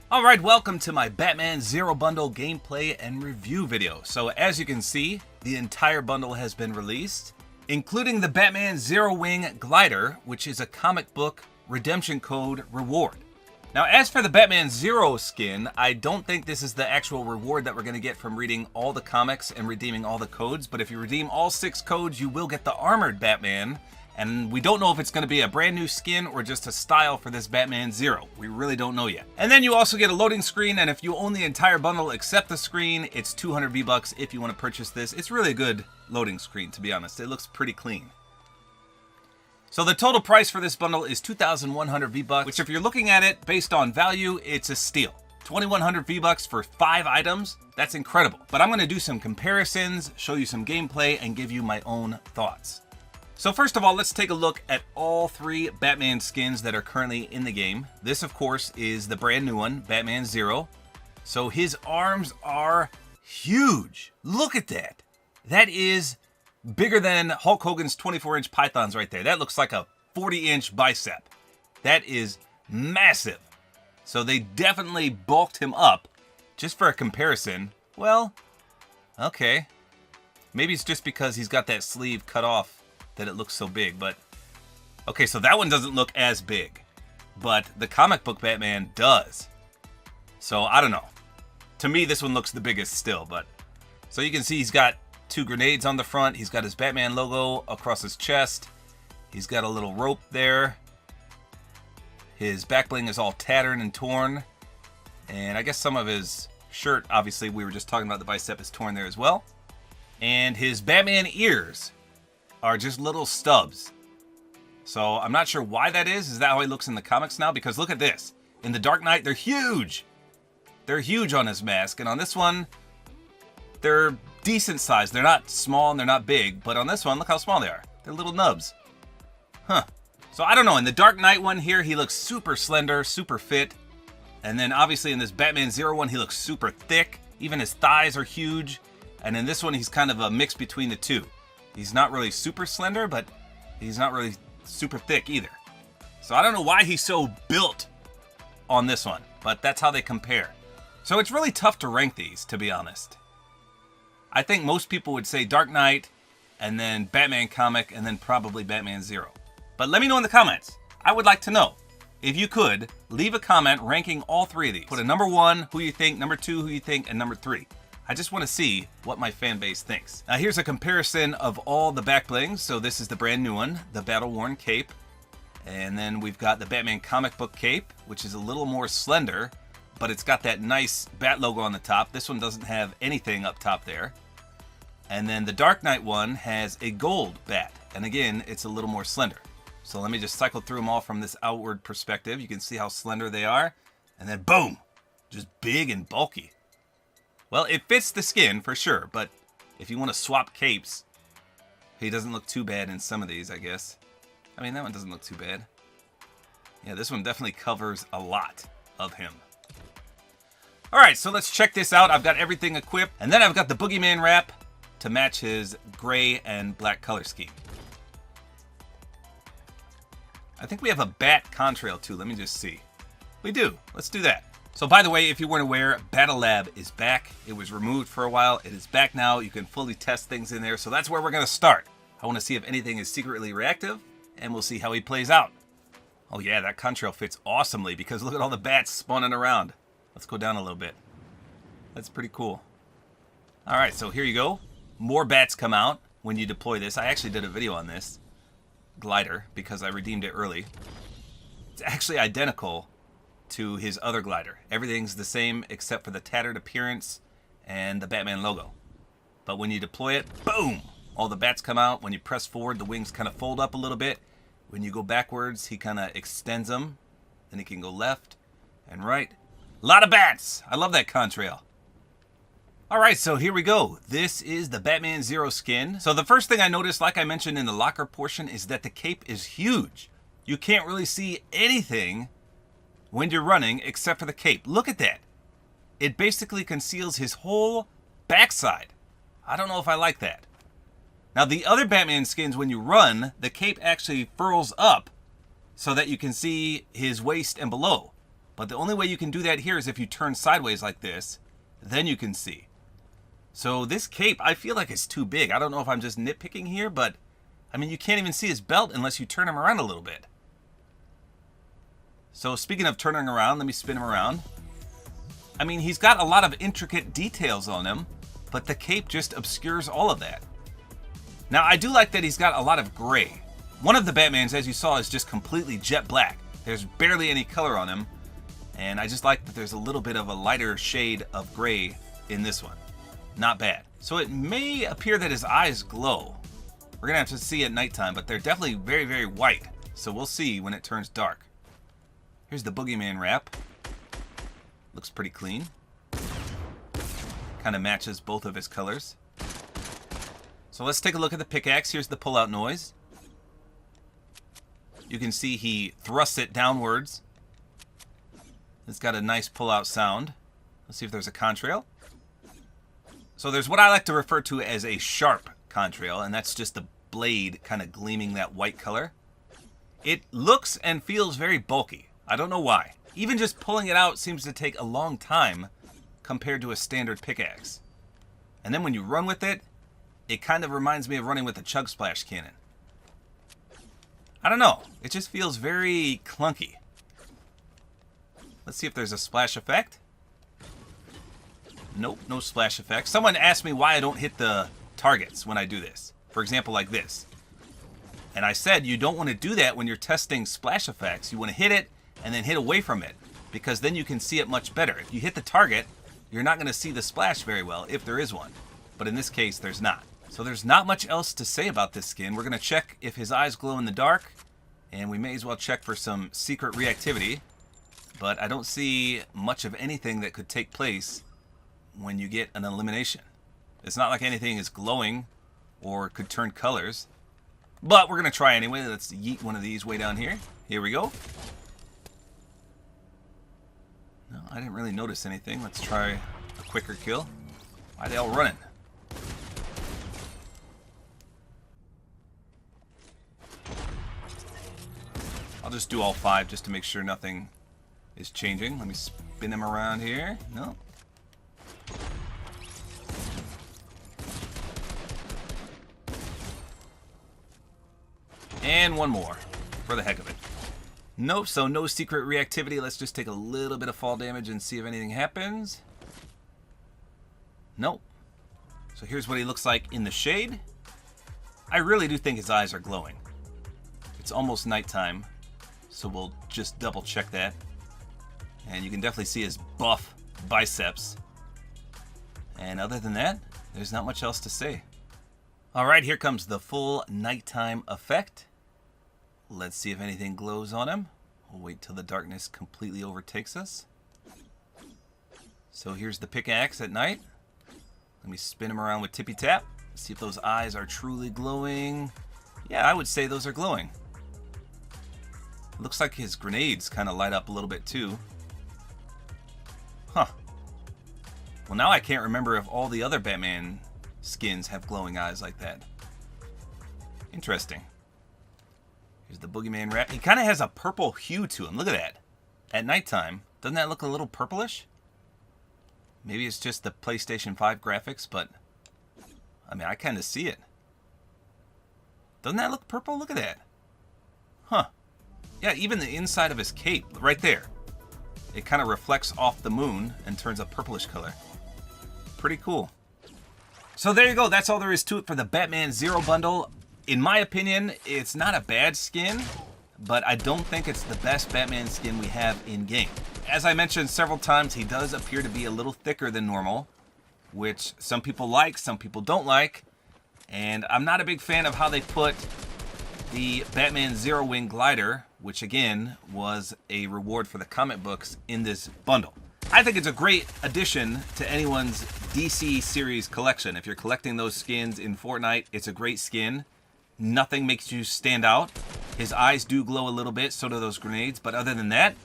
Alright, welcome to my Batman Zero Bundle gameplay and review video. So as you can see, the entire bundle has been released, including the Batman Zero Wing Glider, which is a comic book redemption code reward. Now as for the Batman Zero skin, I don't think this is the actual reward that we're going to get from reading all the comics and redeeming all the codes, but if you redeem all 6 codes, you will get the Armored Batman. And we don't know if it's going to be a brand new skin or just a style for this Batman Zero. We really don't know yet. And then you also get a loading screen, and if you own the entire bundle except the screen, it's 200 V-Bucks if you want to purchase this. It's really a good loading screen, to be honest. It looks pretty clean. So the total price for this bundle is 2,100 V-Bucks, which if you're looking at it based on value, it's a steal. 2,100 V-Bucks for 5 items, that's incredible. But I'm going to do some comparisons, show you some gameplay, and give you my own thoughts. So first of all, let's take a look at all 3 Batman skins that are currently in the game. This, of course, is the brand new one, Batman Zero. So his arms are huge. Look at that. That is bigger than Hulk Hogan's 24-inch pythons right there. That looks like a 40-inch bicep. That is massive. So they definitely bulked him up. Just for a comparison, well, okay. Maybe it's just because he's got that sleeve cut off that it looks so big, but okay, so that one doesn't look as big, but the comic book Batman does. So I don't know. To me, this one looks the biggest still, but so you can see he's got 2 grenades on the front. He's got his Batman logo across his chest. He's got a little rope there. His back bling is all tattered and torn, and I guess some of his shirt, obviously we were just talking about the bicep, is torn there as well. And his Batman ears are just little stubs. So I'm not sure why that is. Is that how he looks in the comics now? Because look at this. In the Dark Knight, they're huge. They're huge on his mask. And on this one, they're decent size. They're not small and they're not big. But on this one, look how small they are. They're little nubs. Huh. So I don't know. In the Dark Knight one here, he looks super slender, super fit. And then obviously in this Batman Zero one, he looks super thick. Even his thighs are huge. And in this one, he's kind of a mix between the two. He's not really super slender, but he's not really super thick either. So I don't know why he's so built on this one, but that's how they compare. So it's really tough to rank these, to be honest. I think most people would say Dark Knight, and then Batman comic, and then probably Batman Zero. But let me know in the comments. I would like to know. If you could, leave a comment ranking all 3 of these. Put a number 1, who you think, number 2, who you think, and number 3. I just want to see what my fan base thinks. Now here's a comparison of all the back blings. So this is the brand new one, the battle worn cape. And then we've got the Batman comic book cape, which is a little more slender, but it's got that nice bat logo on the top. This one doesn't have anything up top there. And then the Dark Knight one has a gold bat. And again, it's a little more slender. So let me just cycle through them all from this outward perspective. You can see how slender they are. And then boom, just big and bulky. Well, it fits the skin for sure, but if you want to swap capes, he doesn't look too bad in some of these, I guess. I mean, that one doesn't look too bad. Yeah, this one definitely covers a lot of him. Alright, so let's check this out. I've got everything equipped, and then I've got the Boogeyman wrap to match his gray and black color scheme. I think we have a bat contrail too. Let me just see. We do. Let's do that. So by the way, if you weren't aware, Battle Lab is back. It was removed for a while. It is back now. You can fully test things in there. So that's where we're going to start. I want to see if anything is secretly reactive, and we'll see how he plays out. Oh yeah, that contrail fits awesomely because look at all the bats spawning around. Let's go down a little bit. That's pretty cool. All right, so here you go. More bats come out when you deploy this. I actually did a video on this glider because I redeemed it early. It's actually identical to his other glider. Everything's the same except for the tattered appearance and the Batman logo. But when you deploy it, boom! All the bats come out. When you press forward, the wings kind of fold up a little bit. When you go backwards, he kind of extends them. Then he can go left and right. A lot of bats! I love that contrail. Alright, so here we go. This is the Batman Zero skin. So the first thing I noticed, like I mentioned in the locker portion, is that the cape is huge. You can't really see anything when you're running except for the cape. Look at that. It basically conceals his whole backside. I don't know if I like that. Now the other Batman skins, when you run, the cape actually furls up so that you can see his waist and below. But the only way you can do that here is if you turn sideways like this, then you can see. So this cape, I feel like it's too big. I don't know if I'm just nitpicking here, but I mean, you can't even see his belt unless you turn him around a little bit. So speaking of turning around, let me spin him around. I mean, he's got a lot of intricate details on him, but the cape just obscures all of that. Now, I do like that he's got a lot of gray. One of the Batmans, as you saw, is just completely jet black. There's barely any color on him. And I just like that there's a little bit of a lighter shade of gray in this one. Not bad. So it may appear that his eyes glow. We're gonna have to see at nighttime, but they're definitely very, very white. So we'll see when it turns dark. Here's the Boogeyman wrap. Looks pretty clean. Kind of matches both of his colors. So let's take a look at the pickaxe. Here's the pull-out noise. You can see he thrusts it downwards. It's got a nice pull-out sound. Let's see if there's a contrail. So there's what I like to refer to as a sharp contrail, and that's just the blade kind of gleaming that white color. It looks and feels very bulky. I don't know why. Even just pulling it out seems to take a long time compared to a standard pickaxe. And then when you run with it, it kind of reminds me of running with a Chug Splash cannon. I don't know. It just feels very clunky. Let's see if there's a splash effect. Nope, no splash effect. Someone asked me why I don't hit the targets when I do this. For example, like this. And I said you don't want to do that when you're testing splash effects. You want to hit it and then hit away from it, because then you can see it much better. If you hit the target, you're not going to see the splash very well, if there is one. But in this case, there's not. So there's not much else to say about this skin. We're going to check if his eyes glow in the dark, and we may as well check for some secret reactivity. But I don't see much of anything that could take place when you get an elimination. It's not like anything is glowing or could turn colors. But we're going to try anyway. Let's yeet one of these way down here. Here we go. No, I didn't really notice anything. Let's try a quicker kill. Why are they all running? I'll just do all 5 just to make sure nothing is changing. Let me spin him around here. No. And one more for the heck of it. Nope, so no secret reactivity. Let's just take a little bit of fall damage and see if anything happens. Nope. So here's what he looks like in the shade. I really do think his eyes are glowing. It's almost nighttime, so we'll just double check that. And you can definitely see his buff biceps. And other than that, there's not much else to say. Alright, here comes the full nighttime effect. Let's see if anything glows on him. We'll wait till the darkness completely overtakes us. So here's the pickaxe at night. Let me spin him around with tippy tap. See if those eyes are truly glowing. Yeah, I would say those are glowing. Looks like his grenades kind of light up a little bit too. Huh. Well, now I can't remember if all the other Batman skins have glowing eyes like that. Interesting. Here's the Boogeyman wrap. He kind of has a purple hue to him. Look at that. At nighttime, doesn't that look a little purplish? Maybe it's just the PlayStation 5 graphics, but I mean, I kind of see it. Doesn't that look purple? Look at that. Huh. Yeah, even the inside of his cape, right there. It kind of reflects off the moon and turns a purplish color. Pretty cool. So there you go. That's all there is to it for the Batman Zero Bundle. In my opinion, it's not a bad skin, but I don't think it's the best Batman skin we have in-game. As I mentioned several times, he does appear to be a little thicker than normal, which some people like, some people don't like. And I'm not a big fan of how they put the Batman Zero Wing glider, which again was a reward for the comic books, in this bundle. I think it's a great addition to anyone's DC series collection. If you're collecting those skins in Fortnite, it's a great skin. Nothing makes you stand out. His eyes do glow a little bit, so do those grenades, but other than that,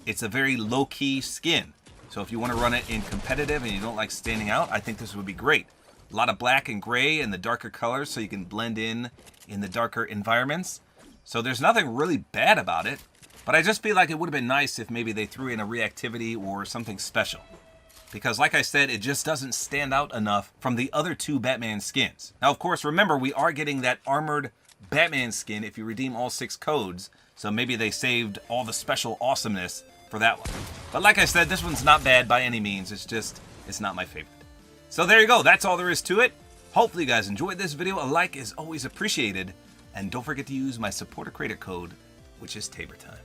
it's a very low-key skin. So if you want to run it in competitive and you don't like standing out, I think this would be great. A lot of black and gray and the darker colors so you can blend in the darker environments. So there's nothing really bad about it. But I just feel like it would have been nice if maybe they threw in a reactivity or something special. Because like I said, it just doesn't stand out enough from the other two Batman skins. Now, of course, remember, we are getting that armored Batman skin if you redeem all 6 codes. So maybe they saved all the special awesomeness for that one. But like I said, this one's not bad by any means. It's not my favorite. So there you go. That's all there is to it. Hopefully you guys enjoyed this video. A like is always appreciated. And don't forget to use my Support-A-Creator code, which is tabortime.